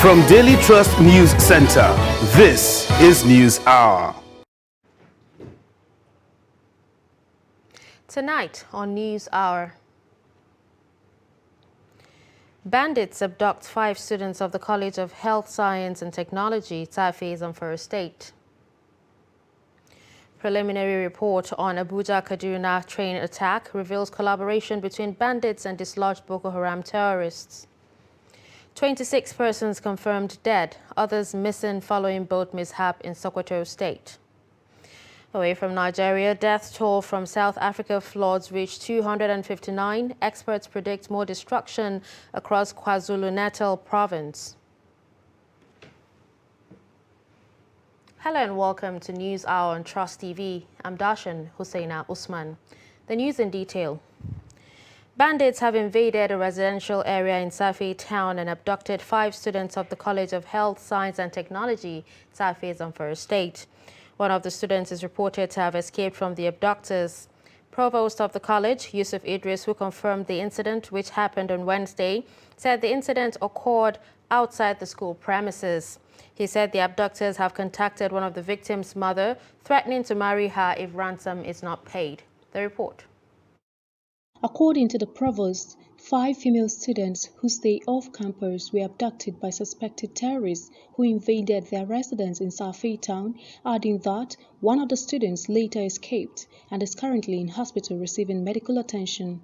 From Daily Trust News Center, this is News Hour. Tonight on News Hour, bandits abduct 5 students of the College of Health Science and Technology, Taife's Zamfara State. Preliminary report on Abuja-Kaduna train attack reveals collaboration between bandits and dislodged Boko Haram terrorists. 26 persons confirmed dead, others missing following boat mishap in Sokoto State. Away from Nigeria, death toll from South Africa floods reached 259. Experts predict more destruction across KwaZulu-Natal province. Hello and welcome to News Hour on Trust TV. I'm Darshan Husseina Usman. The news in detail. Bandits have invaded a residential area in Safi town and abducted 5 students of the College of Health, Science and Technology, Safi Zamfara State. One of the students is reported to have escaped from the abductors. Provost of the college, Yusuf Idris, who confirmed the incident, which happened on Wednesday, said the incident occurred outside the school premises. He said the abductors have contacted one of the victim's mother, threatening to marry her if ransom is not paid. The report. According to the provost, 5 female students who stay off campus were abducted by suspected terrorists who invaded their residence in Safi town, adding that one of the students later escaped and is currently in hospital receiving medical attention.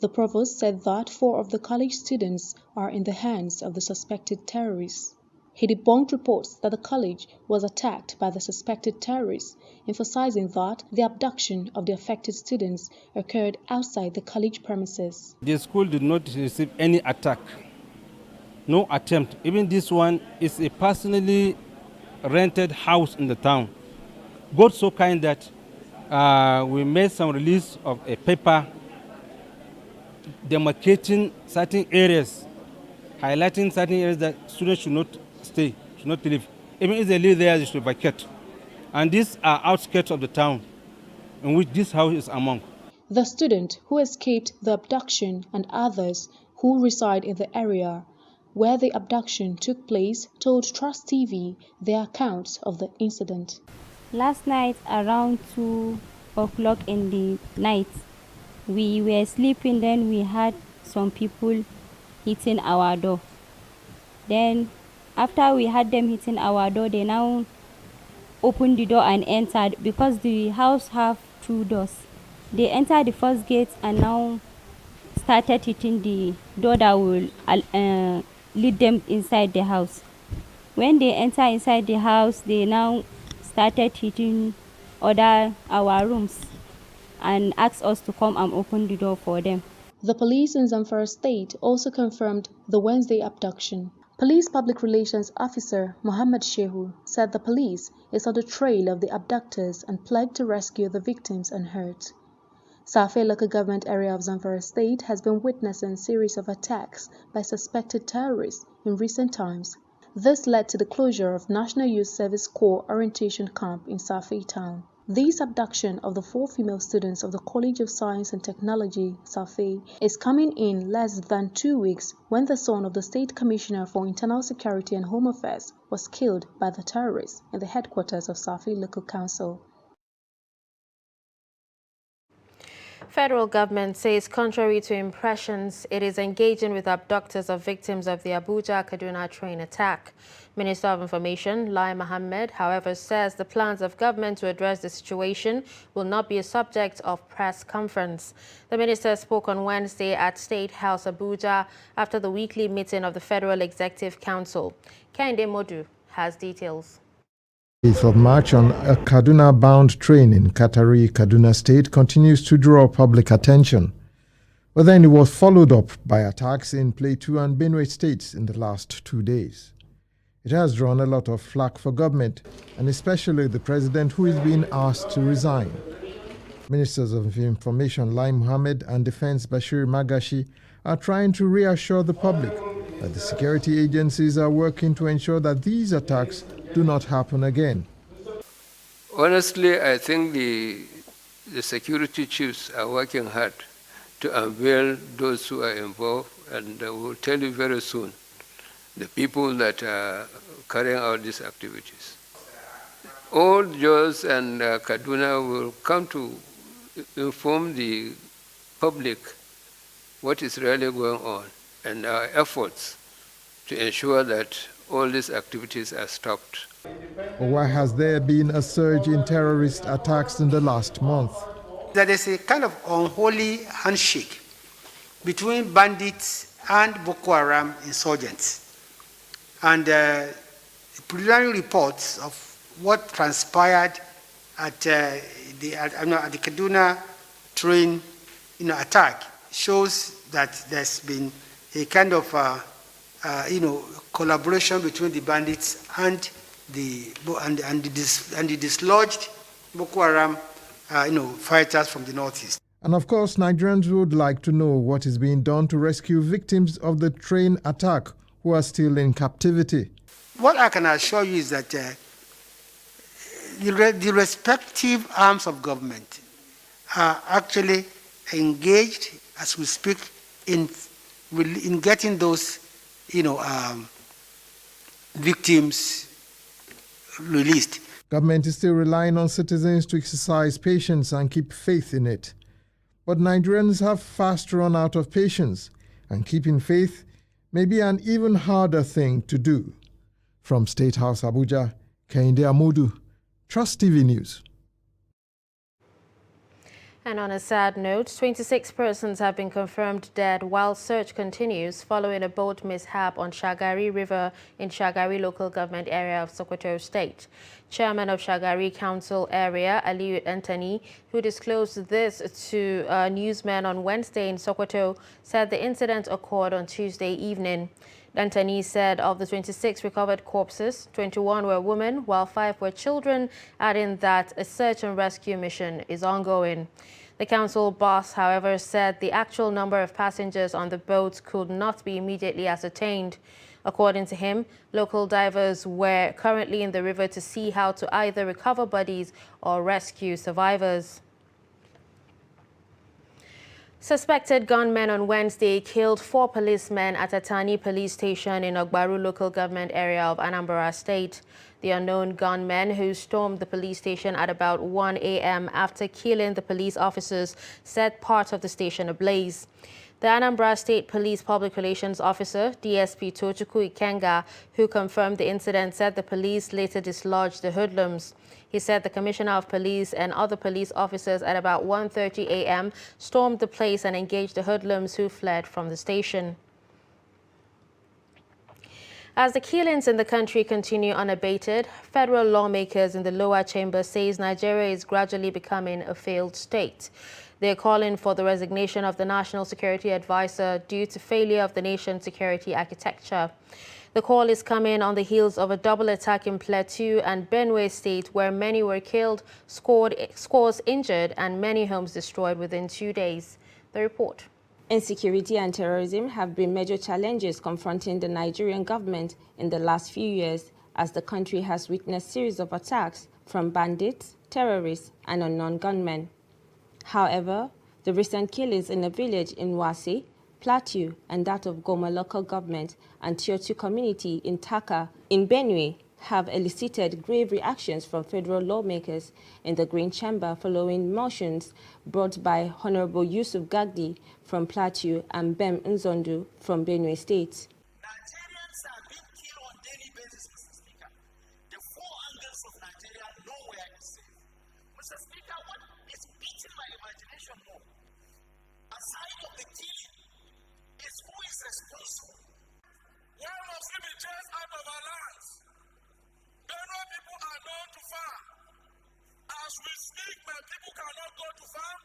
The provost said that 4 of the college students are in the hands of the suspected terrorists. He debunked reports that the college was attacked by the suspected terrorists, emphasizing that the abduction of the affected students occurred outside the college premises. The school did not receive any attack, no attempt. Even this one is a personally rented house in the town. God so kind that we made some release of a paper demarcating certain areas, highlighting certain areas that students should not stay, should not live. Even if they live there, they should vacate. And these are outskirts of the town in which this house is among. The student who escaped the abduction and others who reside in the area where the abduction took place told Trust TV their accounts of the incident. Last night around 2 o'clock in the night, we were sleeping, then we had some people hitting our door. Then after we had them hitting our door, they now opened the door and entered because the house have 2 doors. They entered the first gate and now started hitting the door that will lead them inside the house. When they enter inside the house, they now started hitting our rooms and asked us to come and open the door for them. The police in Zamfara State also confirmed the Wednesday abduction. Police Public Relations Officer Muhammad Shehu said the police is on the trail of the abductors and pledged to rescue the victims unhurt. Safi local government area of Zamfara State has been witnessing a series of attacks by suspected terrorists in recent times. This led to the closure of National Youth Service Corps orientation camp in Safi town. This abduction of the 4 female students of the College of Science and Technology, Safi, is coming in less than 2 weeks when the son of the State Commissioner for Internal Security and Home Affairs was killed by the terrorists in the headquarters of Safi Local Council. Federal government says, contrary to impressions, it is engaging with abductors of victims of the Abuja-Kaduna train attack. Minister of Information, Lai Mohammed, however, says the plans of government to address the situation will not be a subject of press conference. The minister spoke on Wednesday at State House Abuja after the weekly meeting of the Federal Executive Council. Kehinde Modu has details. 8th of March on a Kaduna-bound train in Katari, Kaduna State continues to draw public attention. But then it was followed up by attacks in Plateau and Benue states in the last 2 days. It has drawn a lot of flack for government, and especially the president, who is being asked to resign. Ministers of Information Lai Mohammed and Defense Bashir Magashi are trying to reassure the public that the security agencies are working to ensure that these attacks do not happen again. Honestly, I think the security chiefs are working hard to unveil those who are involved, and we'll tell you very soon. the people that are carrying out these activities. All Jos and Kaduna will come to inform the public what is really going on and our efforts to ensure that all these activities are stopped. Why has there been a surge in terrorist attacks in the last month? There is a kind of unholy handshake between bandits and Boko Haram insurgents. And preliminary reports of what transpired at the Kaduna train attack shows that there's been a kind of collaboration between the bandits and the dislodged Boko Haram fighters from the northeast. And of course, Nigerians would like to know what is being done to rescue victims of the train attack who are still in captivity. What I can assure you is that the respective arms of government are actually engaged as we speak in getting those victims released. Government is still relying on citizens to exercise patience and keep faith in it. But Nigerians have fast run out of patience, and keeping faith may be an even harder thing to do. From State House Abuja, Kehinde Amodu, Trust TV News. And on a sad note, 26 persons have been confirmed dead while search continues following a boat mishap on Shagari River in Shagari local government area of Sokoto State. Chairman of Shagari Council area, Aliyu Antony, who disclosed this to newsmen on Wednesday in Sokoto, said the incident occurred on Tuesday evening. Antony said of the 26 recovered corpses, 21 were women, while 5 were children, adding that a search and rescue mission is ongoing. The council boss, however, said the actual number of passengers on the boat could not be immediately ascertained. According to him, local divers were currently in the river to see how to either recover bodies or rescue survivors. Suspected gunmen on Wednesday killed 4 policemen at Atani police station in Ogbaru local government area of Anambra State. The unknown gunmen who stormed the police station at about 1 a.m. after killing the police officers set part of the station ablaze. The Anambra State Police Public Relations Officer, DSP Tochukwu Ikenga, who confirmed the incident, said the police later dislodged the hoodlums. He said the Commissioner of Police and other police officers at about 1:30 a.m. stormed the place and engaged the hoodlums who fled from the station. As the killings in the country continue unabated, federal lawmakers in the lower chamber says Nigeria is gradually becoming a failed state. They're calling for the resignation of the National Security Advisor due to failure of the nation's security architecture. The call is coming on the heels of a double attack in Plateau and Benue State, where many were killed, scores injured, and many homes destroyed within 2 days. The report. Insecurity and terrorism have been major challenges confronting the Nigerian government in the last few years, as the country has witnessed a series of attacks from bandits, terrorists, and unknown gunmen. However, the recent killings in a village in Wase, Plateau, and that of Goma local government and Tier 2 community in Taka in Benue have elicited grave reactions from federal lawmakers in the Green Chamber following motions brought by Honorable Yusuf Gagdi from Plateau and Bem Nzondu from Benue State. Nigerians are being killed on a daily basis, Mr. Speaker. The 4 angles of Nigeria, nowhere is safe. Mr. Speaker, what is beating my imagination more, aside of the killing, is who is responsible. Why must we be chased out of our lands? Benue people are known to farm. As we speak, my people cannot go to farm.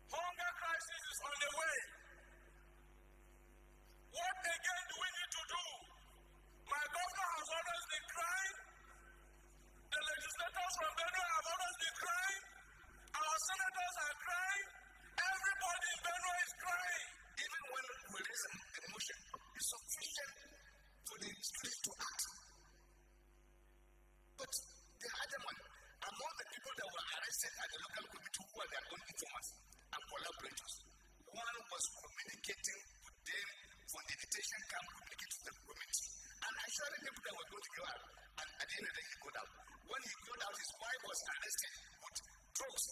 Hunger crisis is on the way. What again do we need to do? My governor has always been crying. The legislators from Benue have always been crying. Our senators are crying. Everybody in Benue is crying. Even when we raise an emotion, it's sufficient for the street to act. But the other one, among the people that were arrested at the local committee who were their own informers and collaborators, one was communicating with them for the detention camp communicate to the community. And I surely people that were going to go out, and at the end of the day, he got out. When he got out, his wife was arrested with drugs.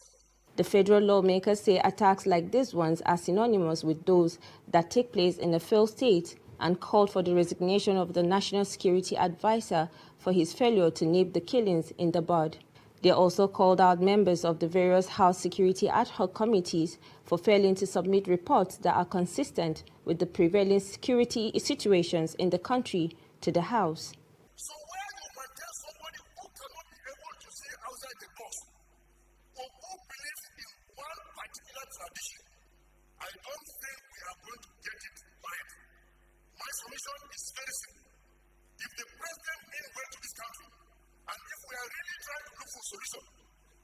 The federal lawmakers say attacks like these ones are synonymous with those that take place in a failed state and called for the resignation of the National Security Advisor for his failure to nip the killings in the bud. They also called out members of the various House Security Ad Hoc Committees for failing to submit reports that are consistent with the prevailing security situations in the country to the House. So when you can tell somebody who cannot be able to see outside the box, or who believes in one particular tradition, I don't think we are going to get it right. My solution is very simple. If the president means well to this country, and if we are really trying to look for a solution,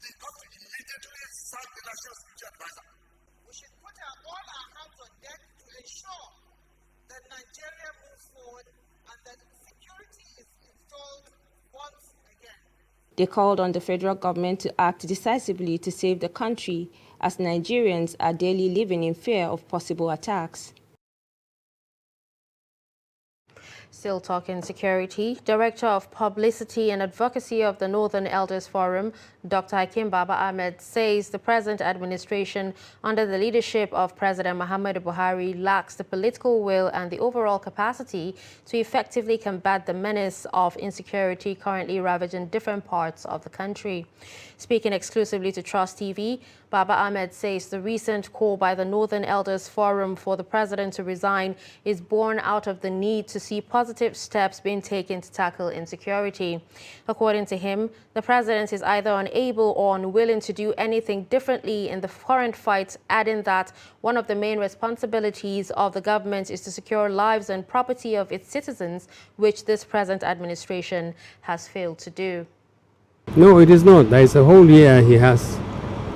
he has to immediately sack the National Security Advisor. We should put all our hands on deck to ensure that Nigeria moves forward and that security is installed once again. They called on the federal government to act decisively to save the country, as Nigerians are daily living in fear of possible attacks. Still talking security, Director of Publicity and Advocacy of the Northern Elders Forum, Dr. Hakim Baba Ahmed, says the present administration under the leadership of President Muhammadu Buhari lacks the political will and the overall capacity to effectively combat the menace of insecurity currently ravaging different parts of the country. Speaking exclusively to Trust TV, Baba Ahmed says the recent call by the Northern Elders Forum for the president to resign is born out of the need to see positive steps being taken to tackle insecurity. According to him, the president is either unable or unwilling to do anything differently in the current fight, adding that one of the main responsibilities of the government is to secure lives and property of its citizens, which this present administration has failed to do. No, it is not. There is a whole year he has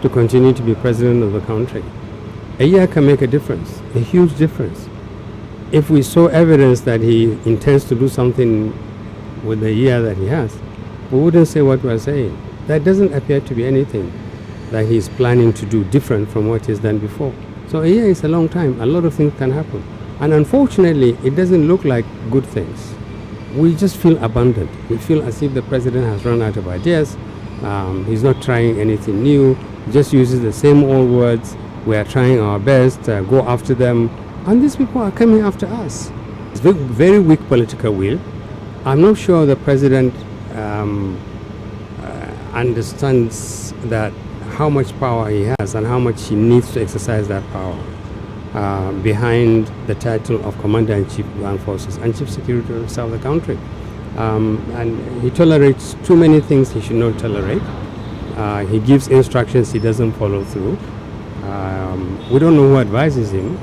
to continue to be president of the country. A year can make a difference, a huge difference. If we saw evidence that he intends to do something with the year that he has, we wouldn't say what we're saying. There doesn't appear to be anything that he's planning to do different from what he's done before. So a year is a long time. A lot of things can happen. And unfortunately, it doesn't look like good things. We just feel abandoned. We feel as if the president has run out of ideas. He's not trying anything new. He just uses the same old words. We are trying our best, go after them. And these people are coming after us. It's very weak political will. I'm not sure the president understands that how much power he has and how much he needs to exercise that power behind the title of Commander-in-Chief of Armed Forces and Chief Security Officer of the country. And he tolerates too many things he should not tolerate. He gives instructions he doesn't follow through. We don't know who advises him,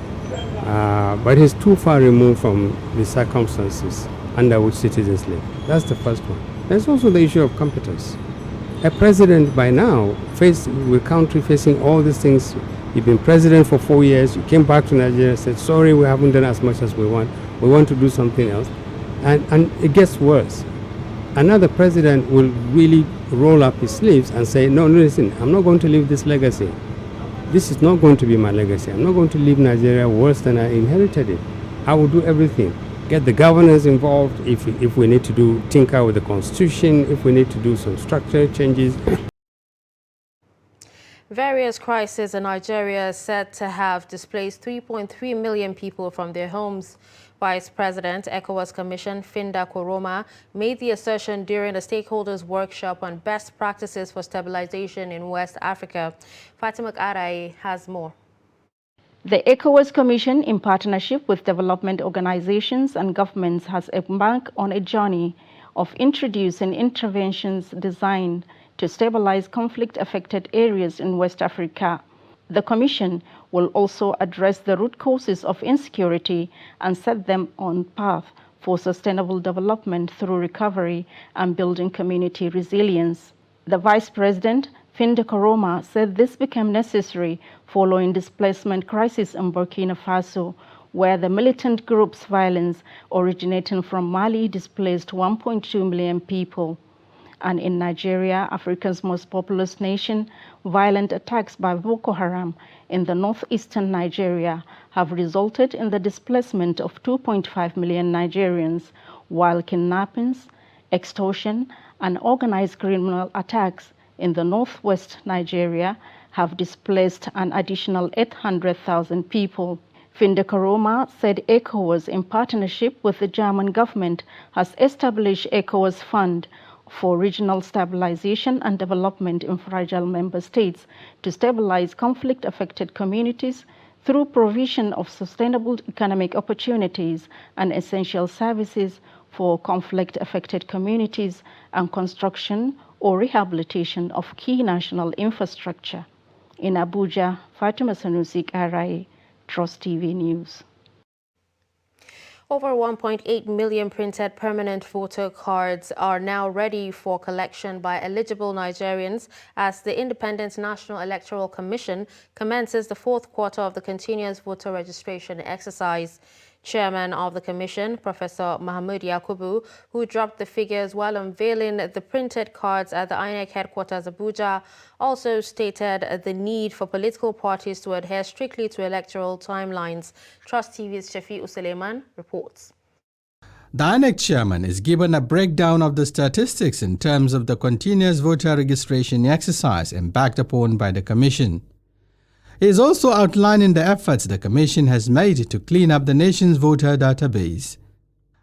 but he's too far removed from the circumstances under which citizens live. That's the first one. There's also the issue of competence. A president by now, faced with country facing all these things, you've been president for 4 years, you came back to Nigeria and said, sorry, we haven't done as much as we want to do something else. And it gets worse. Another president will really roll up his sleeves and say, no, listen, I'm not going to leave this legacy. This is not going to be my legacy. I'm not going to leave Nigeria worse than I inherited it. I will do everything. Get the governors involved if we need to tinker with the constitution, if we need to do some structural changes. Various crises in Nigeria are said to have displaced 3.3 million people from their homes. Vice President, ECOWAS Commission Finda Koroma made the assertion during a stakeholders workshop on best practices for stabilization in West Africa. Fatima Arai has more. The ECOWAS Commission, in partnership with development organizations and governments, has embarked on a journey of introducing interventions designed to stabilize conflict-affected areas in West Africa. The Commission will also address the root causes of insecurity and set them on path for sustainable development through recovery and building community resilience. The Vice President, Finda Koroma, said this became necessary following displacement crisis in Burkina Faso, where the militant group's violence originating from Mali displaced 1.2 million people. And in Nigeria, Africa's most populous nation, violent attacks by Boko Haram in the northeastern Nigeria have resulted in the displacement of 2.5 million Nigerians, while kidnappings, extortion, and organized criminal attacks in the northwest Nigeria have displaced an additional 800,000 people. Finde Karoma said ECOWAS, in partnership with the German government, has established ECOWAS Fund for regional stabilization and development in fragile member states to stabilize conflict-affected communities through provision of sustainable economic opportunities and essential services for conflict-affected communities and construction or rehabilitation of key national infrastructure. In Abuja, Fatima Sanusi, RI, Trust TV News. Over 1.8 million printed permanent voter cards are now ready for collection by eligible Nigerians as the Independent National Electoral Commission commences the fourth quarter of the continuous voter registration exercise. Chairman of the Commission, Professor Mahmoud Yakubu, who dropped the figures while unveiling the printed cards at the INEC headquarters Abuja, also stated the need for political parties to adhere strictly to electoral timelines. Trust TV's Shafi'u Suleiman reports. The INEC chairman is given a breakdown of the statistics in terms of the continuous voter registration exercise embarked upon by the Commission. He is also outlining the efforts the Commission has made to clean up the nation's voter database.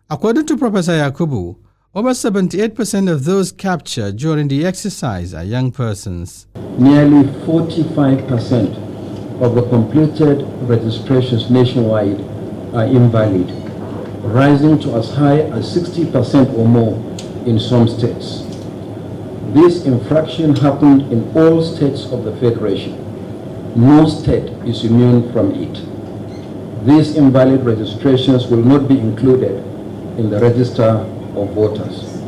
According to Professor Yakubu, over 78% of those captured during the exercise are young persons. Nearly 45% of the completed registrations nationwide are invalid, rising to as high as 60% or more in some states. This infraction happened in all states of the Federation. No state is immune from it. These invalid registrations will not be included in the register of voters.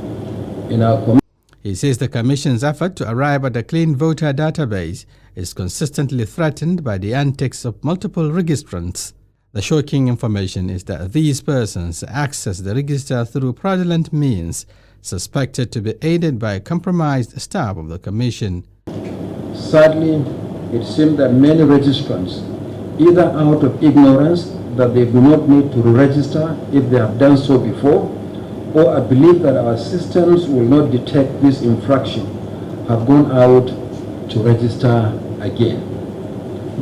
He says the Commission's effort to arrive at a clean voter database is consistently threatened by the antics of multiple registrants. The shocking information is that these persons access the register through fraudulent means, suspected to be aided by a compromised staff of the Commission. Sadly, it seems that many registrants, either out of ignorance that they do not need to register if they have done so before, or a belief that our systems will not detect this infraction, have gone out to register again.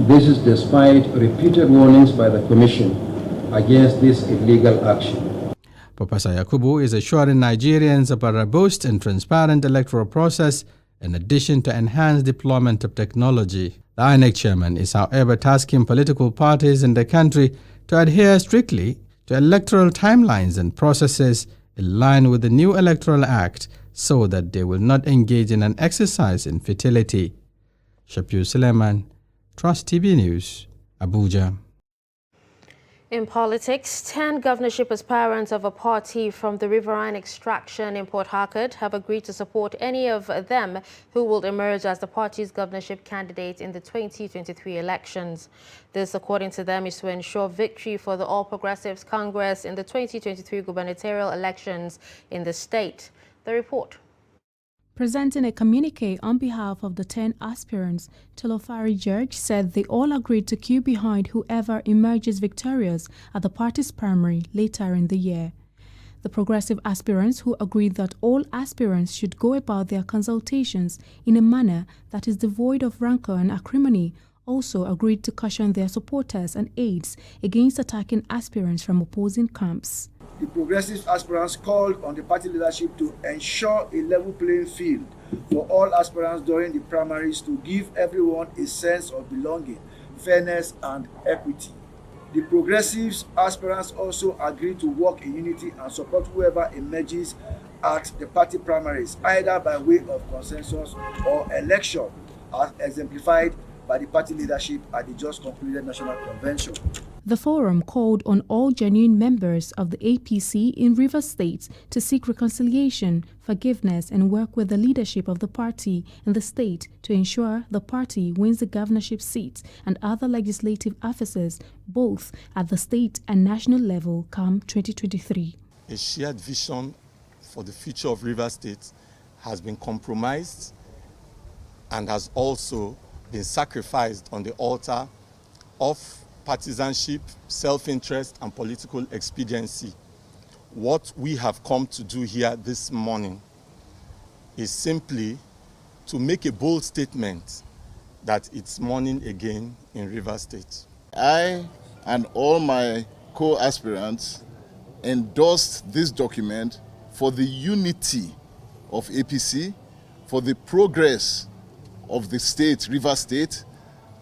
This is despite repeated warnings by the Commission against this illegal action. Professor Yakubu is assuring Nigerians of a robust and transparent electoral process in addition to enhanced deployment of technology. The INEC chairman is, however, tasking political parties in the country to adhere strictly to electoral timelines and processes in line with the new Electoral Act so that they will not engage in an exercise in futility. Shafi'u Suleiman, Trust TV News, Abuja. In politics, 10 governorship aspirants of a party from the riverine extraction in Port Harcourt have agreed to support any of them who will emerge as the party's governorship candidate in the 2023 elections. This, according to them, is to ensure victory for the All Progressives Congress in the 2023 gubernatorial elections in the state. The report. Presenting a communique on behalf of the 10 aspirants, Tolofari George said they all agreed to queue behind whoever emerges victorious at the party's primary later in the year. The progressive aspirants, who agreed that all aspirants should go about their consultations in a manner that is devoid of rancor and acrimony, also agreed to caution their supporters and aides against attacking aspirants from opposing camps. The progressive aspirants called on the party leadership to ensure a level playing field for all aspirants during the primaries to give everyone a sense of belonging, fairness, and equity. The progressive aspirants also agreed to work in unity and support whoever emerges at the party primaries, either by way of consensus or election, as exemplified by the party leadership at the just concluded National Convention. The forum called on all genuine members of the APC in Rivers State to seek reconciliation, forgiveness, and work with the leadership of the party in the state to ensure the party wins the governorship seats and other legislative offices, both at the state and national level, come 2023. A shared vision for the future of Rivers State has been compromised and has also been sacrificed on the altar of partisanship, self-interest, and political expediency. What we have come to do here this morning is simply to make a bold statement that it's morning again in Rivers State. I and all my co-aspirants endorsed this document for the unity of APC, for the progress of the state, Rivers State,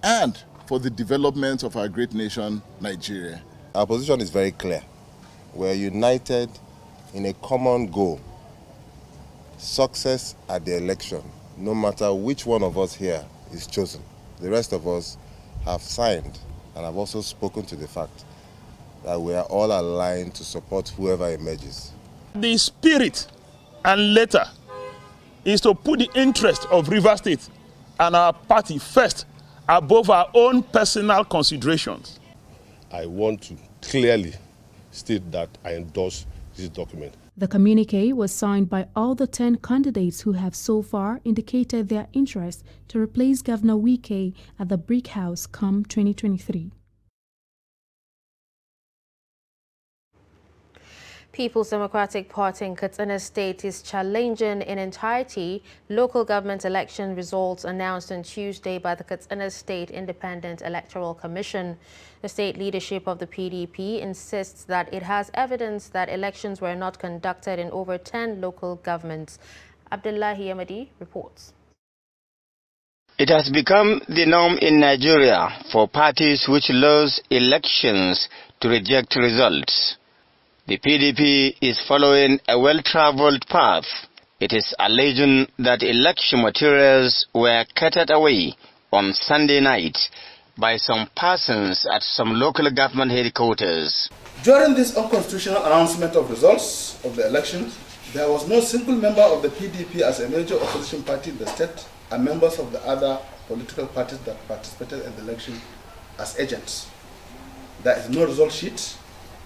and for the development of our great nation, Nigeria. Our position is very clear. We're united in a common goal. Success at the election, no matter which one of us here is chosen. The rest of us have signed and have also spoken to the fact that we are all aligned to support whoever emerges. The spirit and letter is to put the interest of Rivers State and our party first above our own personal considerations. I want to clearly state that I endorse this document. The communique was signed by all the 10 candidates who have so far indicated their interest to replace Governor Wike at the Brick House come 2023. People's Democratic Party in Katsina State is challenging in entirety local government election results announced on Tuesday by the Katsina State Independent Electoral Commission. The state leadership of the PDP insists that it has evidence that elections were not conducted in over 10 local governments. Abdullahi Yamadi reports. It has become the norm in Nigeria for parties which lose elections to reject results. The PDP is following a well-traveled path. It is alleging that election materials were carted away on Sunday night by some persons at some local government headquarters. During this unconstitutional announcement of results of the elections, there was no single member of the PDP as a major opposition party in the state and members of the other political parties that participated in the election as agents. There is no result sheet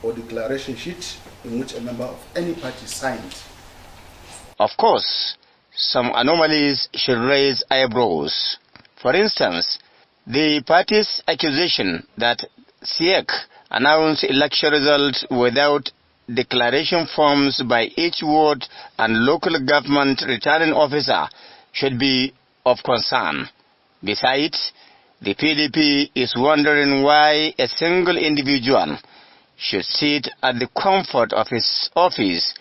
or declaration sheet in which a member of any party signed. Of course, some anomalies should raise eyebrows. For instance, the party's accusation that SIEC announced election results without declaration forms by each ward and local government returning officer should be of concern. Besides, the PDP is wondering why a single individual should sit at the comfort of his office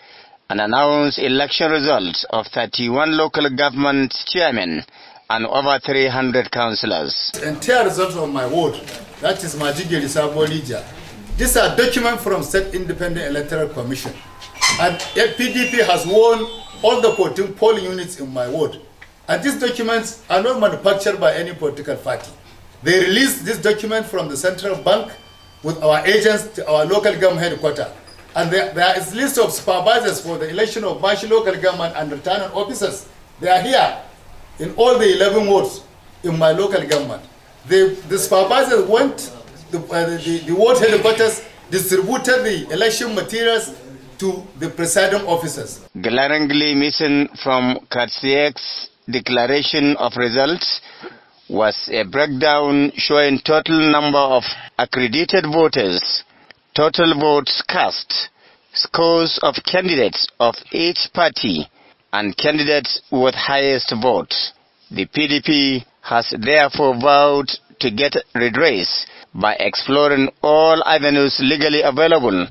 and announce election results of 31 local government chairmen and over 300 councillors. The entire results of my ward, that is Majigiri Sabolija. These are documents from State Independent Electoral Commission. And PDP has won all the 14 polling units in my ward. And these documents are not manufactured by any political party. They released this document from the central bank with our agents to our local government headquarters. And there is a list of supervisors for the election of Bashi local government and returning officers. They are here in all the 11 wards in my local government. The supervisors went, the ward headquarters distributed the election materials to the presiding officers. Glaringly missing from KATSIEC's declaration of results was a breakdown showing total number of accredited voters, total votes cast, scores of candidates of each party, and candidates with highest votes. The PDP has therefore vowed to get redress by exploring all avenues legally available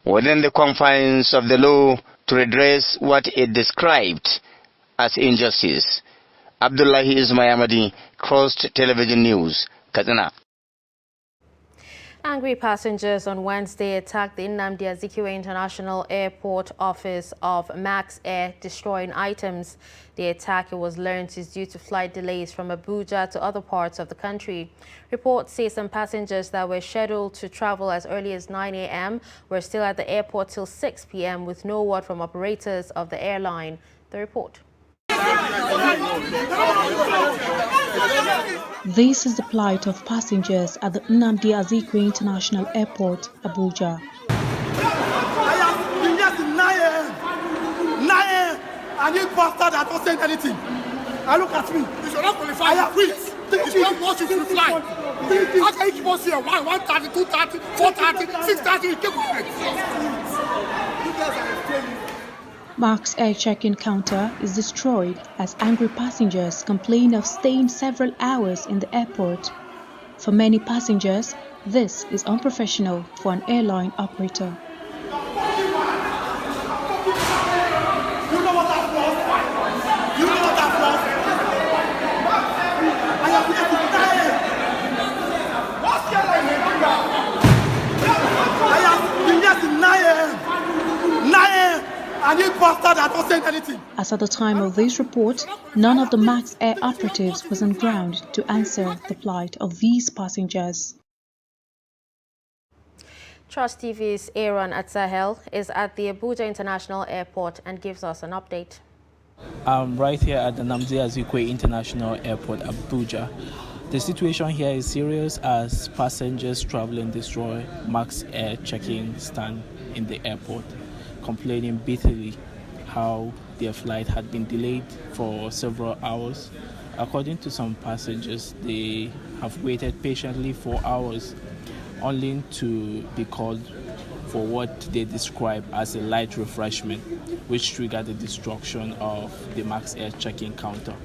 within the confines of the law to redress what it described as injustice. Abdullahi Ismayamadi, Crossed Television News, Katsina. Angry passengers on Wednesday attacked the Nnamdi Azikiwe International Airport office of Max Air, destroying items. The attack, it was learned, is due to flight delays from Abuja to other parts of the country. Reports say some passengers that were scheduled to travel as early as 9 a.m. were still at the airport till 6 p.m. with no word from operators of the airline. The report. This is the plight of passengers at the Nnamdi Azikiwe International Airport, Abuja. I have been here till 9 a.m. And you bastard that don't say anything. I look at me. You should not qualify. I have quit. It's not much if you fly. How can you keep us here? Why? 1:30, 2:30, 4:30, 6:30, you keep quiet. You guys are failing. Mark's air check-in counter is destroyed as angry passengers complain of staying several hours in the airport. For many passengers, this is unprofessional for an airline operator. As at the time of this report, none of the MAX Air operatives was on ground to answer the plight of these passengers. Trust TV's Aaron at Sahel is at the Abuja International Airport and gives us an update. I'm right here at the Nnamdi Azikiwe International Airport, Abuja. The situation here is serious as passengers traveling destroy MAX Air check-in stand in the airport, complaining bitterly how their flight had been delayed for several hours. According to some passengers, they have waited patiently for hours only to be called for what they describe as a light refreshment, which triggered the destruction of the MAX Air check-in counter.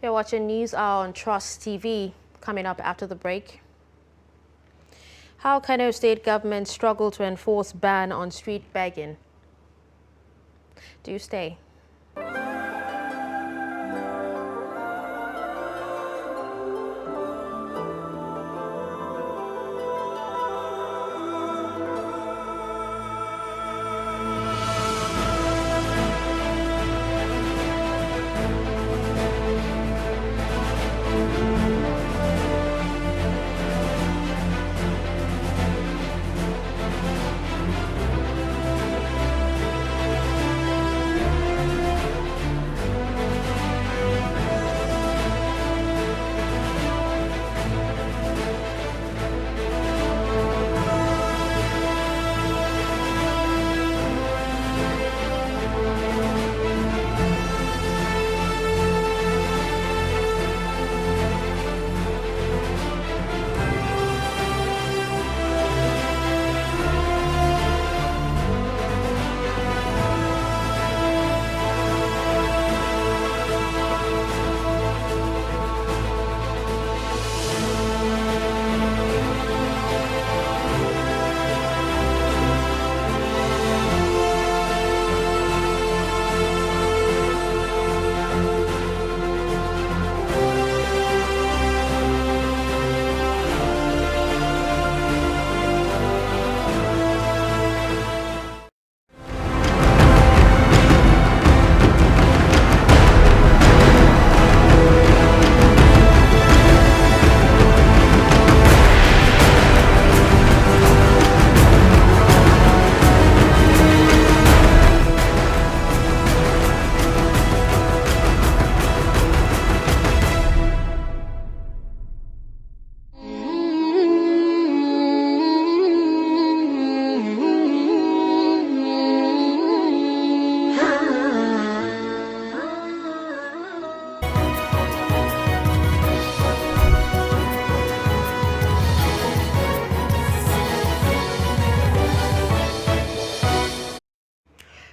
You're watching News Hour on Trust TV. Coming up after the break. How Kano State government struggle to enforce ban on street begging. Do stay.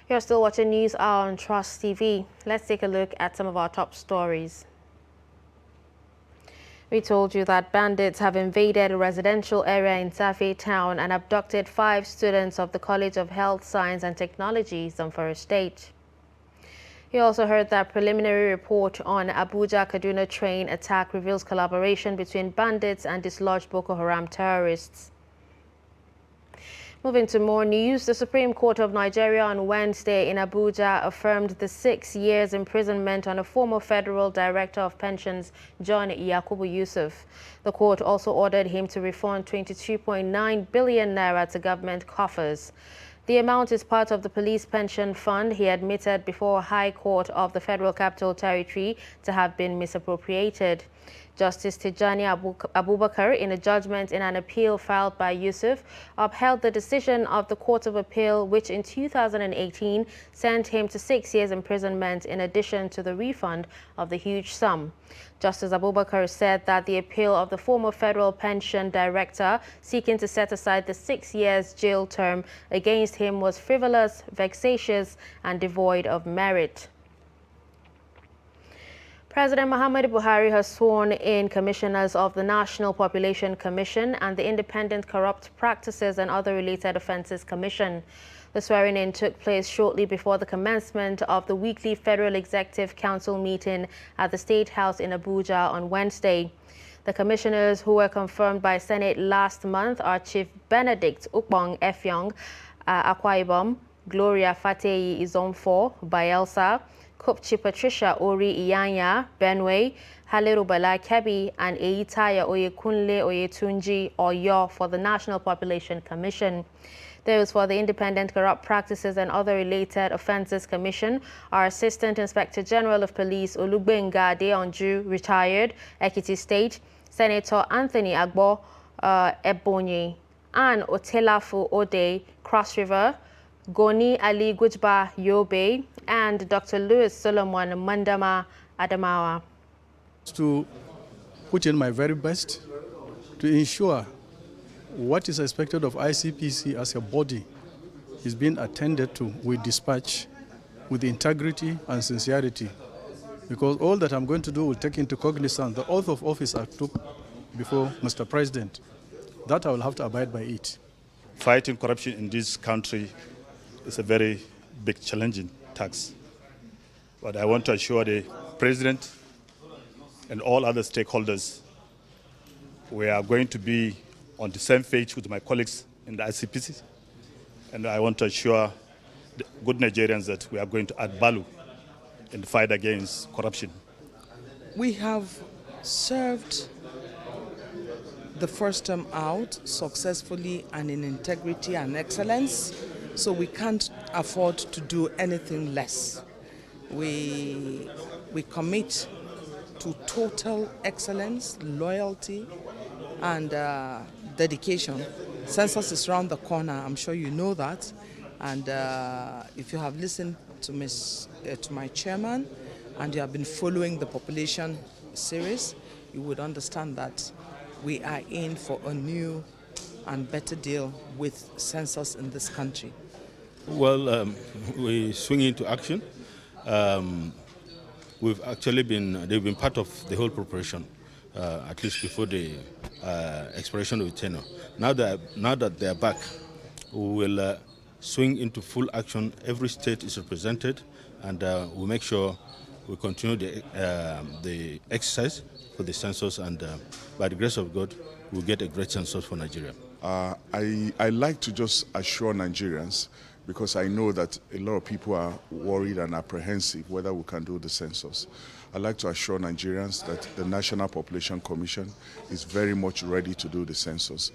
You're still watching News Hour on Trust TV. Let's take a look at some of our top stories. We told you that bandits have invaded a residential area in Safi town and abducted 5 students of the College of Health, Science and Technology, Zamfara State. You also heard that preliminary report on Abuja-Kaduna train attack reveals collaboration between bandits and dislodged Boko Haram terrorists. Moving to more news, the Supreme Court of Nigeria on Wednesday in Abuja affirmed the 6 years imprisonment on a former federal director of pensions, John Yakubu Yusuf. The court also ordered him to refund 22.9 billion naira to government coffers. The amount is part of the police pension fund he admitted before High Court of the Federal Capital Territory to have been misappropriated. Justice Tijani Abubakar, in a judgment in an appeal filed by Yusuf, upheld the decision of the Court of Appeal, which in 2018 sent him to 6 years imprisonment in addition to the refund of the huge sum. Justice Abubakar said that the appeal of the former Federal Pension Director seeking to set aside the 6 years jail term against him was frivolous, vexatious, and devoid of merit. President Muhammadu Buhari has sworn in commissioners of the National Population Commission and the Independent Corrupt Practices and Other Related Offences Commission. The swearing-in took place shortly before the commencement of the weekly Federal Executive Council meeting at the State House in Abuja on Wednesday. The commissioners who were confirmed by Senate last month are Chief Benedict Ukpong Efyong, Akwa Ibom, Gloria Fateyi Izomfo, Bayelsa, Kupchi Patricia Ori Iyanya, Benue, Haliru Bala Kebi, and Eitaya Oyekunle Oyetunji Oyo for the National Population Commission. Those for the Independent Corrupt Practices and Other Related Offences Commission are Assistant Inspector General of Police Olugbenga Adeonju, retired, Ekiti State, Senator Anthony Agbo Ebonyi, and Otelafu Ode, Cross River, Goni Ali Gujba Yobe, and Dr. Louis Solomon Mandama Adamawa. To put in my very best to ensure what is expected of ICPC as a body is being attended to with dispatch, with integrity and sincerity, because all that I'm going to do will take into cognizance the oath of office I took before Mr. President. That I will have to abide by it. Fighting corruption in this country is a very big challenging task. But I want to assure the President and all other stakeholders we are going to be on the same page with my colleagues in the ICPC. And I want to assure the good Nigerians that we are going to add value in the fight against corruption. We have served the first term out successfully and in integrity and excellence, so we can't afford to do anything less. We commit to total excellence, loyalty, and dedication. Census is around the corner, I'm sure you know that. And if you have listened to my chairman and you have been following the population series, you would understand that we are in for a new and better deal with census in this country. Well, we swing into action. They've been part of the whole preparation, at least before the expiration of the tenure. Now that they are back, we will swing into full action. Every state is represented, and we'll make sure we continue the exercise for the census, and by the grace of God, we'll get a great census for Nigeria. I like to just assure Nigerians, because I know that a lot of people are worried and apprehensive whether we can do the census. I'd like to assure Nigerians that the National Population Commission is very much ready to do the census.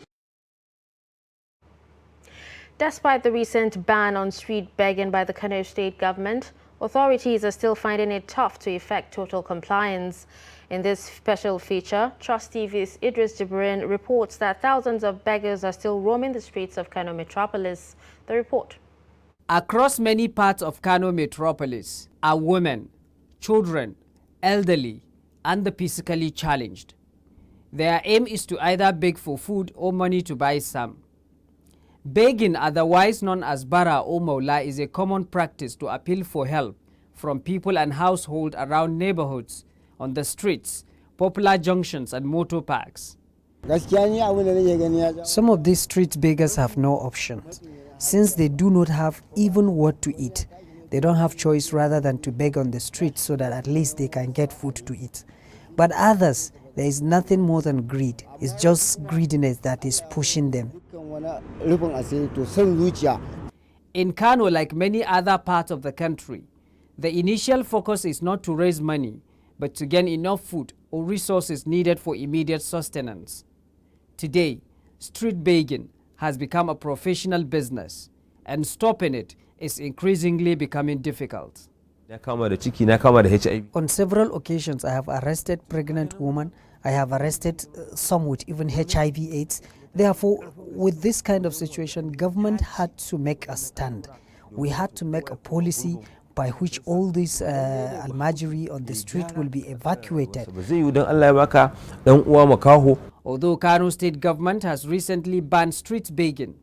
Despite the recent ban on street begging by the Kano State government, authorities are still finding it tough to effect total compliance. In this special feature, Trust TV's Idris Jibrin reports that thousands of beggars are still roaming the streets of Kano metropolis. The report. Across many parts of Kano metropolis are women, children, elderly, and the physically challenged. Their aim is to either beg for food or money to buy some. Begging, otherwise known as bara or maula, is a common practice to appeal for help from people and households around neighborhoods, on the streets, popular junctions, and motor parks. Some of these street beggars have no options. Since they do not have even what to eat, they don't have choice rather than to beg on the street so that at least they can get food to eat. But others, there is nothing more than greed. It's just greediness that is pushing them. In Kano, like many other parts of the country, the initial focus is not to raise money, but to gain enough food or resources needed for immediate sustenance. Today, street begging has become a professional business, and stopping it is increasingly becoming difficult. On several occasions, I have arrested pregnant women I have arrested some with even HIV/AIDS. Therefore, with this kind of situation, government had to make a stand. We had to make a policy by which all this almajiri on the street will be evacuated. Although Kano state government has recently banned street begging,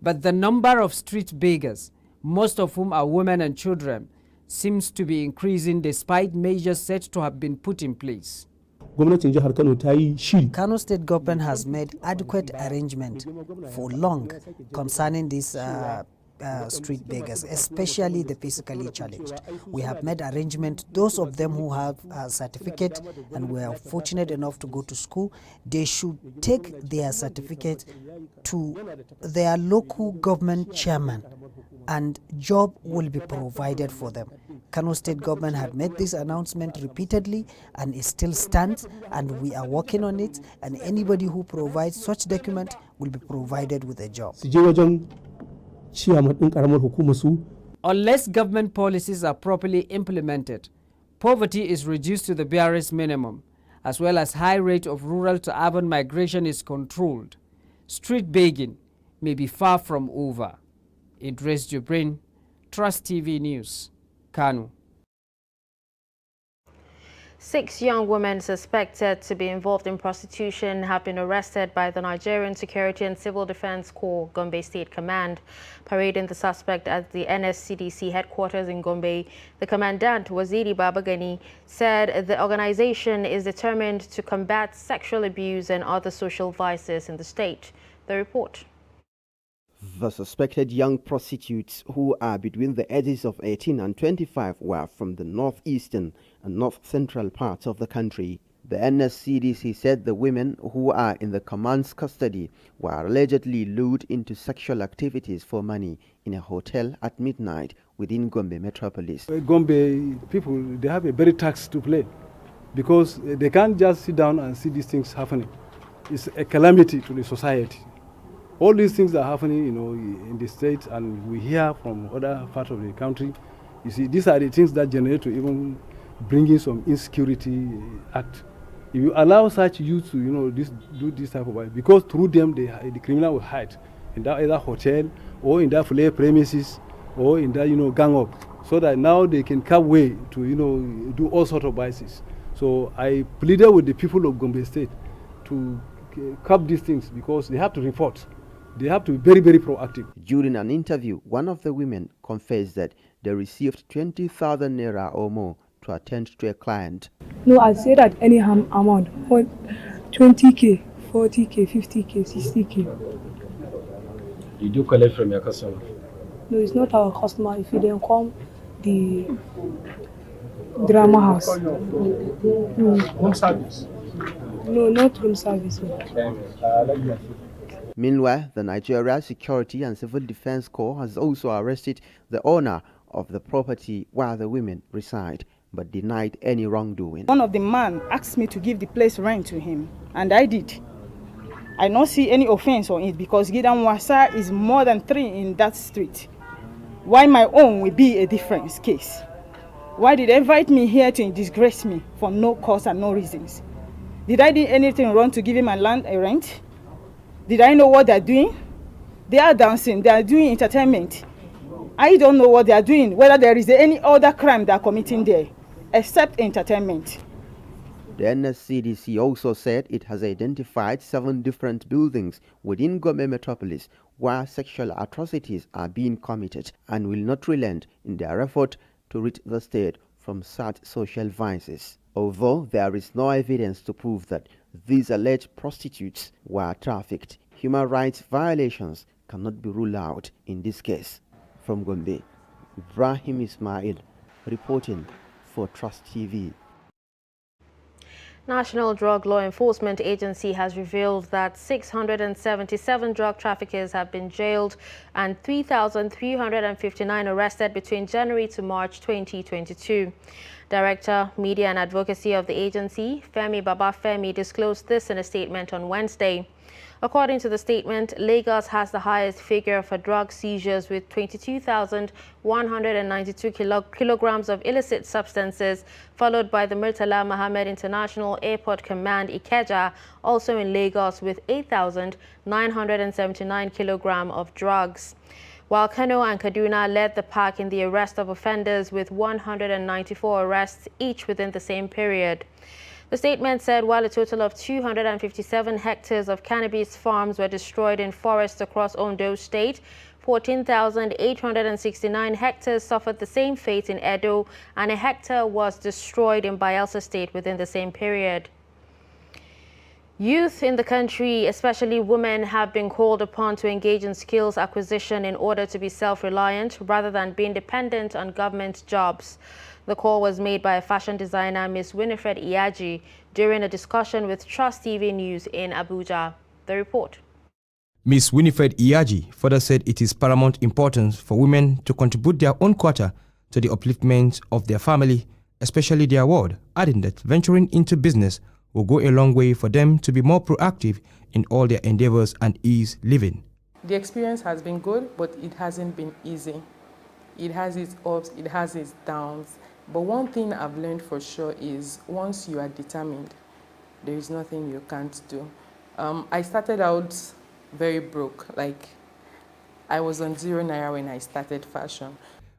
but the number of street beggars, most of whom are women and children, seems to be increasing despite measures said to have been put in place. Kano state government has made adequate arrangement for long concerning these street beggars, especially the physically challenged. We have made arrangement, those of them who have a certificate and were fortunate enough to go to school, they should take their certificate to their local government chairman and job will be provided for them. Kano state government had made this announcement repeatedly and it still stands, and we are working on it, and anybody who provides such document will be provided with a job. Unless government policies are properly implemented, poverty is reduced to the barest minimum, as well as high rate of rural to urban migration is controlled, street begging may be far from over. Idris Jubrin, Trust TV News, Kano. 6 young women suspected to be involved in prostitution have been arrested by the Nigerian Security and Civil Defense Corps Gombe State Command. Parading the suspect at the NSCDC headquarters in Gombe, the commandant, Waziri Babagani, said the organization is determined to combat sexual abuse and other social vices in the state. The report. The suspected young prostitutes, who are between the ages of 18 and 25, were from the northeastern and north-central parts of the country. The NSCDC said the women, who are in the command's custody, were allegedly lured into sexual activities for money in a hotel at midnight within Gombe metropolis. Gombe people, they have a very tax to play because they can't just sit down and see these things happening. It's a calamity to the society. All these things are happening, in the state, and we hear from other parts of the country. You see, these are the things that generate to even bringing some insecurity act. If you allow such youth to, do this type of work, because through them the criminal will hide in that either hotel or in that flare premises or in that gang up, so that now they can come way to do all sorts of vices. So I pleaded with the people of Gombe State to curb these things because they have to report. They have to be very, very proactive. During an interview, one of the women confessed that they received 20,000 naira or more to attend to a client. No, I said that any amount, 20k, 40k, 50k, 60k. Did you collect from your customer? No, it's not our customer. If you don't come, the drama house. Home service? No, not room service. Meanwhile, the Nigeria Security and Civil Defense Corps has also arrested the owner of the property where the women reside, but denied any wrongdoing. One of the men asked me to give the place rent to him, and I did. I don't see any offense on it because Gidan Wasa is more than 3 in that street. Why my own will be a different case? Why did they invite me here to disgrace me for no cause and no reasons? Did I do anything wrong to give him a land a rent? Did I know what they're doing? They are dancing, they are doing entertainment. I don't know what they are doing, whether there is any other crime they are committing there, except entertainment. The NSCDC also said it has identified 7 different buildings within Gombe metropolis where sexual atrocities are being committed and will not relent in their effort to rid the state from such social vices. Although there is no evidence to prove that these alleged prostitutes were trafficked, human rights violations cannot be ruled out in this case. From Gombe, Ibrahim Ismail reporting for Trust TV. National Drug Law Enforcement Agency has revealed that 677 drug traffickers have been jailed and 3,359 arrested between January to March 2022. Director, Media and Advocacy of the agency, Femi Babafemi, disclosed this in a statement on Wednesday. According to the statement, Lagos has the highest figure for drug seizures with 22,192 kilograms of illicit substances, followed by the Murtala Mohammed International Airport Command Ikeja, also in Lagos, with 8,979 kilograms of drugs. While Kano and Kaduna led the pack in the arrest of offenders with 194 arrests each within the same period. The statement said while a total of 257 hectares of cannabis farms were destroyed in forests across Ondo State, 14,869 hectares suffered the same fate in Edo, and a hectare was destroyed in Bayelsa State within the same period. Youth in the country, especially women, have been called upon to engage in skills acquisition in order to be self-reliant rather than being dependent on government jobs. The call was made by fashion designer Ms. Winifred Iyaji during a discussion with Trust TV News in Abuja. The report. Ms. Winifred Iyaji further said it is paramount importance for women to contribute their own quota to the upliftment of their family, especially their ward, adding that venturing into business will go a long way for them to be more proactive in all their endeavors and ease living. The experience has been good, but it hasn't been easy. It has its ups, it has its downs. But one thing I've learned for sure is once you are determined, there is nothing you can't do. I started out very broke, like I was on 0 naira when I started fashion.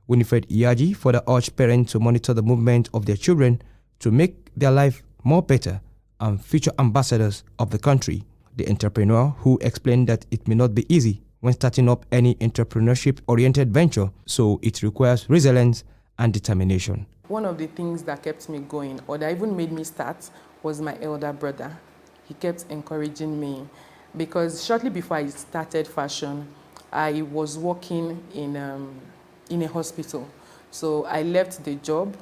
Winifred Iyaji further urged parents to monitor the movement of their children to make their life more better and future ambassadors of the country. The entrepreneur, who explained that it may not be easy when starting up any entrepreneurship-oriented venture, so it requires resilience and determination. One of the things that kept me going, or that even made me start, was my elder brother. He kept encouraging me because shortly before I started fashion, I was working in a hospital. So I left the job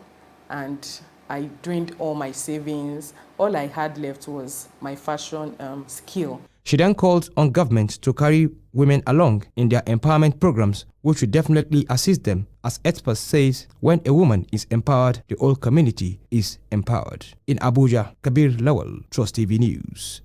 and I drained all my savings. All I had left was my fashion skill. She then called on government to carry women along in their empowerment programs, which will definitely assist them. As experts say, when a woman is empowered, the whole community is empowered. In Abuja, Kabir Lawal, Trust TV News.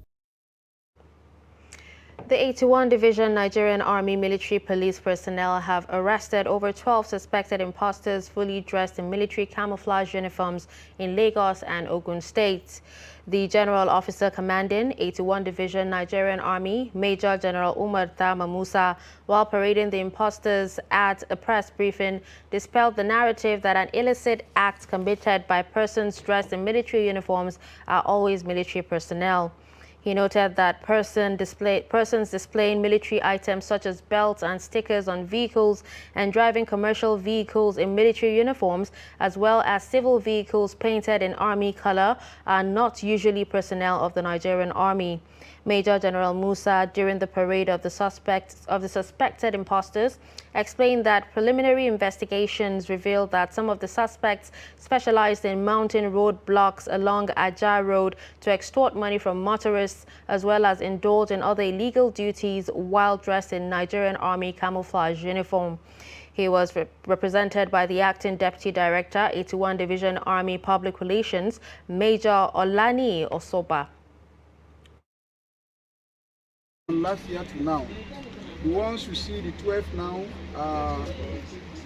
The 81 Division Nigerian Army military police personnel have arrested over 12 suspected imposters fully dressed in military camouflage uniforms in Lagos and Ogun States. The General Officer commanding 81 Division Nigerian Army, Major General Umar Thama Musa, while parading the imposters at a press briefing, dispelled the narrative that an illicit act committed by persons dressed in military uniforms are always military personnel. He noted that persons displaying military items such as belts and stickers on vehicles and driving commercial vehicles in military uniforms, as well as civil vehicles painted in army color, are not usually personnel of the Nigerian Army. Major General Musa, during the parade of the suspected imposters, explained that preliminary investigations revealed that some of the suspects specialized in mounting roadblocks along Ajah Road to extort money from motorists, as well as indulge in other illegal duties while dressed in Nigerian Army camouflage uniform. He was represented by the Acting Deputy Director, 81 Division Army Public Relations, Major Olani Osoba. Last year to now, the ones you see, the 12 now, are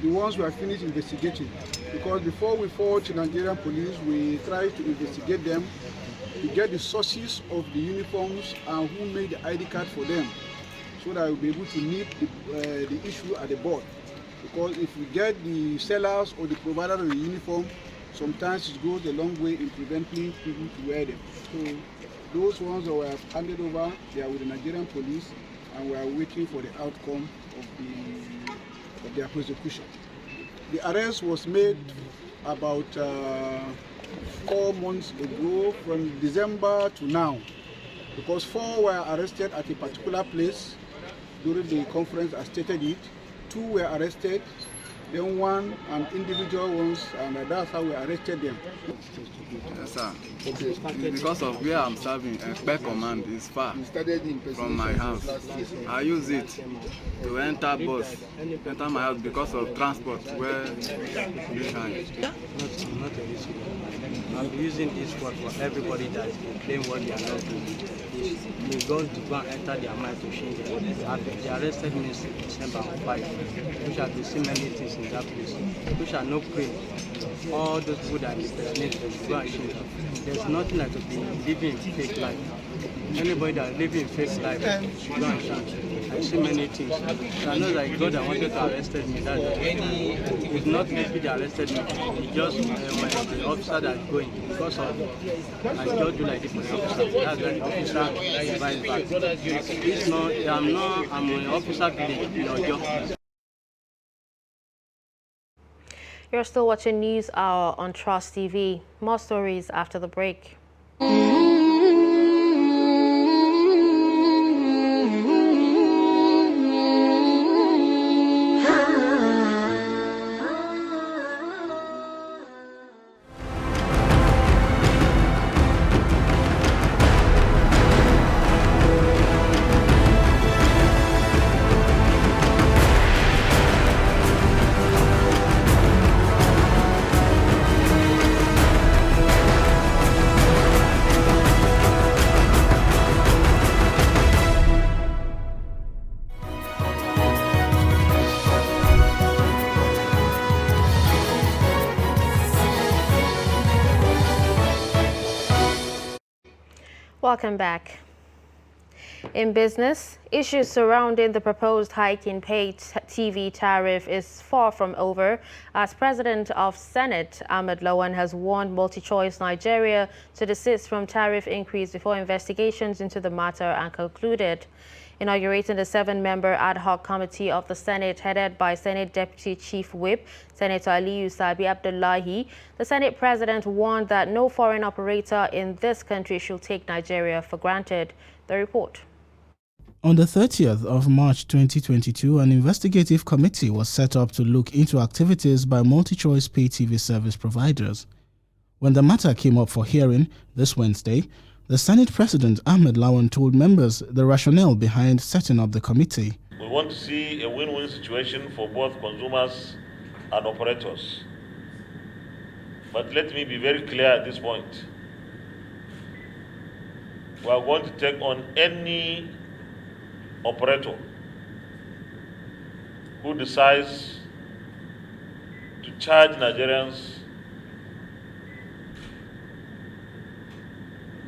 the ones we have finished investigating. Because before we forward to Nigerian police, we try to investigate them to get the sources of the uniforms and who made the ID card for them, so that we'll be able to nip the issue at the board. Because if we get the sellers or the provider of the uniform, sometimes it goes a long way in preventing people to wear them. So those ones that we have handed over, they are with the Nigerian police, and we are waiting for the outcome of their prosecution. The arrest was made about 4 months ago, from December to now, because 4 were arrested at a particular place during the conference. I stated it. 2 were arrested, then 1 and individual ones, and that's how we arrested them. Yes, sir. Because of where I'm serving, Ekpe Command is far from my house. I use it to enter my house because of transport where behind. I'm using this word for everybody that is claim what they are not doing. May God to go and enter their mind to change them. They arrested me in December 5, which has been seen many things in that place, which are no pray. All those people that impersonate them go and change them. There's nothing like to be living fake life. Anybody that living fake life, go and change. I see many things. So I know that God that wanted to arrest me, that it's not maybe they arrested me. It's just the officer that's going because of I just do like this for the officer. That's why the officer advised back. It's not. I'm an officer village in Ojo. You're still watching News Hour on Trust TV. More stories after the break. Welcome back. In business, issues surrounding the proposed hike in paid TV tariff is far from over, as President of Senate Ahmed Lawan has warned MultiChoice Nigeria to desist from tariff increase before investigations into the matter are concluded. Inaugurating the 7-member ad hoc committee of the Senate headed by Senate Deputy Chief Whip Senator Aliyu Sabi Abdullahi, the Senate President warned that no foreign operator in this country should take Nigeria for granted. The report. On the 30th of March 2022, an investigative committee was set up to look into activities by MultiChoice pay TV service providers. When the matter came up for hearing this Wednesday, the Senate President Ahmed Lawan told members the rationale behind setting up the committee. We want to see a win-win situation for both consumers and operators. But let me be very clear at this point. We are going to take on any operator who decides to charge Nigerians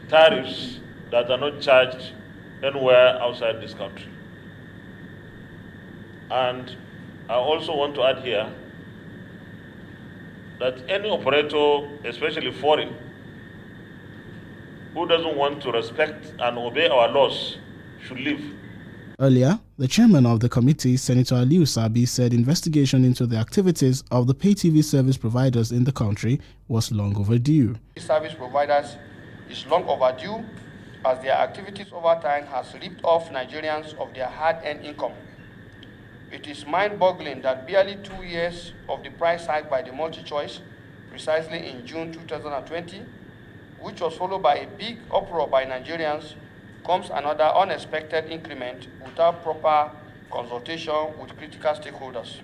tariffs that are not charged anywhere outside this country. And I also want to add here that any operator, especially foreign, who doesn't want to respect and obey our laws should leave. Earlier, the chairman of the committee, Senator Aliyu Sabi, said investigation into the activities of the pay TV service providers in the country was long overdue. Service providers is long overdue, as their activities over time has ripped off Nigerians of their hard-earned income. It is mind-boggling that barely 2 years of the price hike by the MultiChoice, precisely in June 2020, which was followed by a big uproar by Nigerians, comes another unexpected increment without proper consultation with critical stakeholders.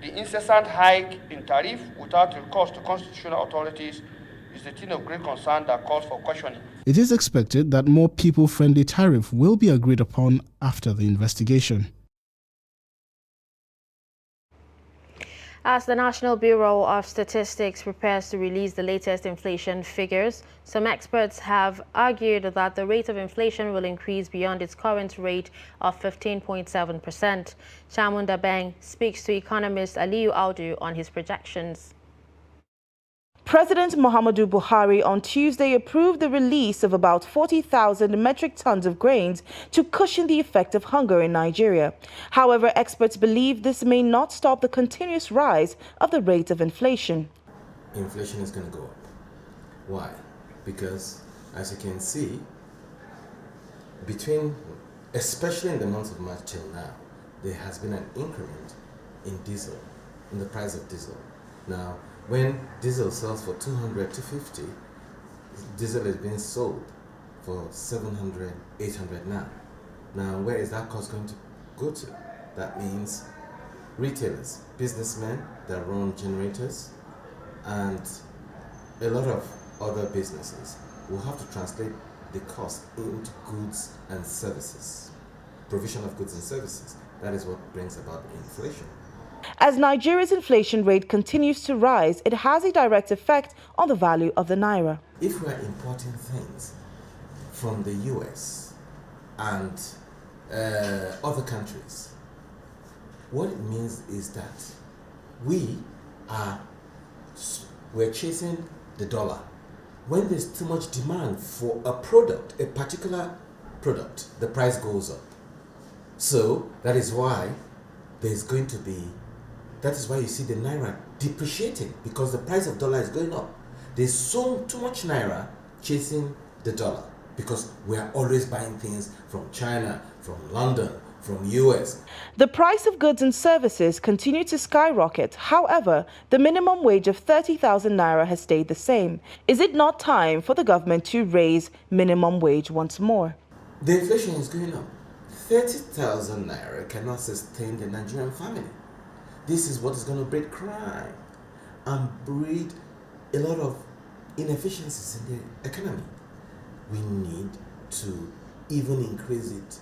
The incessant hike in tariff without recourse to constitutional authorities is a thing of great concern that calls for questioning. It is expected that more people-friendly tariff will be agreed upon after the investigation. As the National Bureau of Statistics prepares to release the latest inflation figures, some experts have argued that the rate of inflation will increase beyond its current rate of 15.7%. Chamunda Beng speaks to economist Aliyu Audu on his projections. President Muhammadu Buhari on Tuesday approved the release of about 40,000 metric tons of grains to cushion the effect of hunger in Nigeria. However, experts believe this may not stop the continuous rise of the rate of inflation. Inflation is going to go up. Why? Because, as you can see, especially in the month of March till now, there has been an increment in diesel, in the price of diesel. Now, when diesel sells for 200 to 50, diesel is being sold for 700, 800 now. Now, where is that cost going to go to? That means retailers, businessmen that run generators, and a lot of other businesses will have to translate the cost into goods and services, provision of goods and services. That is what brings about inflation. As Nigeria's inflation rate continues to rise, it has a direct effect on the value of the naira. If we are importing things from the US and other countries, what it means is that we're chasing the dollar. When there's too much demand for a product, a particular product, the price goes up. So that is why you see the naira depreciating, because the price of dollar is going up. There's too much naira chasing the dollar because we are always buying things from China, from London, from US. The price of goods and services continue to skyrocket. However, the minimum wage of 30,000 naira has stayed the same. Is it not time for the government to raise minimum wage once more? The inflation is going up. 30,000 naira cannot sustain the Nigerian family. This is what is going to breed crime and breed a lot of inefficiencies in the economy. We need to even increase it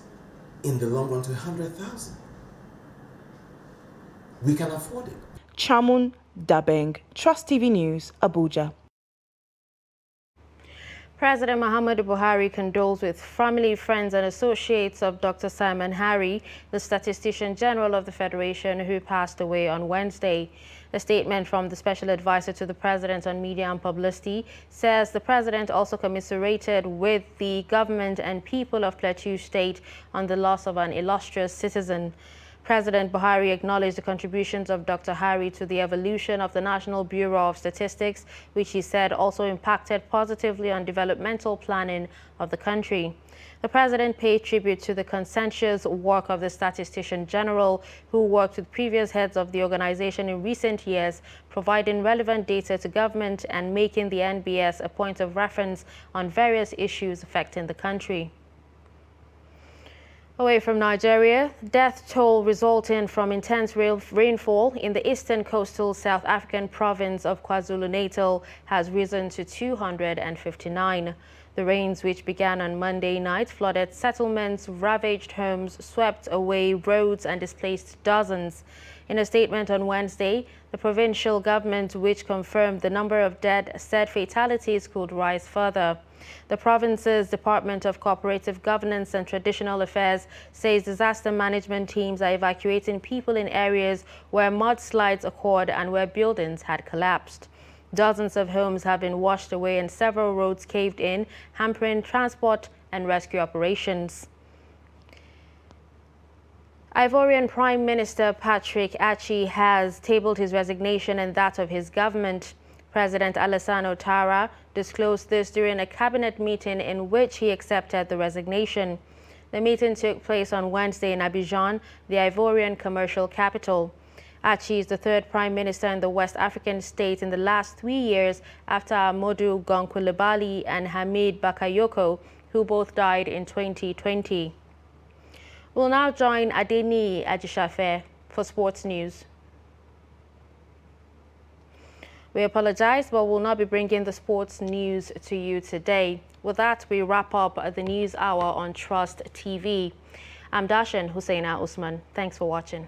in the long run to 100,000. We can afford it. Chamun Dabeng, Trust TV News, Abuja. President Muhammadu Buhari condoles with family, friends and associates of Dr. Simon Harry, the Statistician General of the Federation, who passed away on Wednesday. A statement from the Special Advisor to the President on Media and Publicity says the President also commiserated with the government and people of Plateau State on the loss of an illustrious citizen. President Buhari acknowledged the contributions of Dr. Harry to the evolution of the National Bureau of Statistics, which he said also impacted positively on developmental planning of the country. The president paid tribute to the conscientious work of the Statistician General, who worked with previous heads of the organization in recent years, providing relevant data to government and making the NBS a point of reference on various issues affecting the country. Away from Nigeria, death toll resulting from intense rainfall in the eastern coastal South African province of KwaZulu-Natal has risen to 259. The rains, which began on Monday night, flooded settlements, ravaged homes, swept away roads and displaced dozens. In a statement on Wednesday, the provincial government, which confirmed the number of dead, said fatalities could rise further. The province's Department of Cooperative Governance and Traditional Affairs says disaster management teams are evacuating people in areas where mudslides occurred and where buildings had collapsed. Dozens of homes have been washed away and several roads caved in, hampering transport and rescue operations. Ivorian Prime Minister Patrick Achi has tabled his resignation and that of his government. President Alassane Ouattara disclosed this during a cabinet meeting in which he accepted the resignation. The meeting took place on Wednesday in Abidjan, the Ivorian commercial capital. Achi is the third prime minister in the West African state in the last 3 years after Amadou Gon-Coulibaly and Hamid Bakayoko, who both died in 2020. We'll now join Adeni Ajishafe for sports news. We apologize, but we'll not be bringing the sports news to you today. With that, we wrap up the News Hour on Trust TV. I'm Dashan Husseina Usman. Thanks for watching.